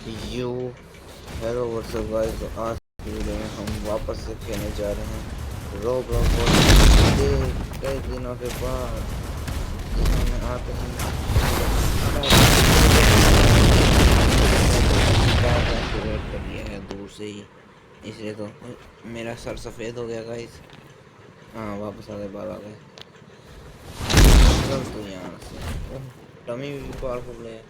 You hello what's up guys. तो आज की वीडियो में हम वापस से खेलने जा रहे हैं रोब्लॉक्स कई दिनों के बाद, जिसमें मैं आते ही रेड कर लिया है दूर से ही, इसलिए तो मेरा सर सफ़ेद हो गया गाइस। हाँ वापस आ गए, बाल आ गए। चल तो यहाँ से टमी भी पावरफुल है।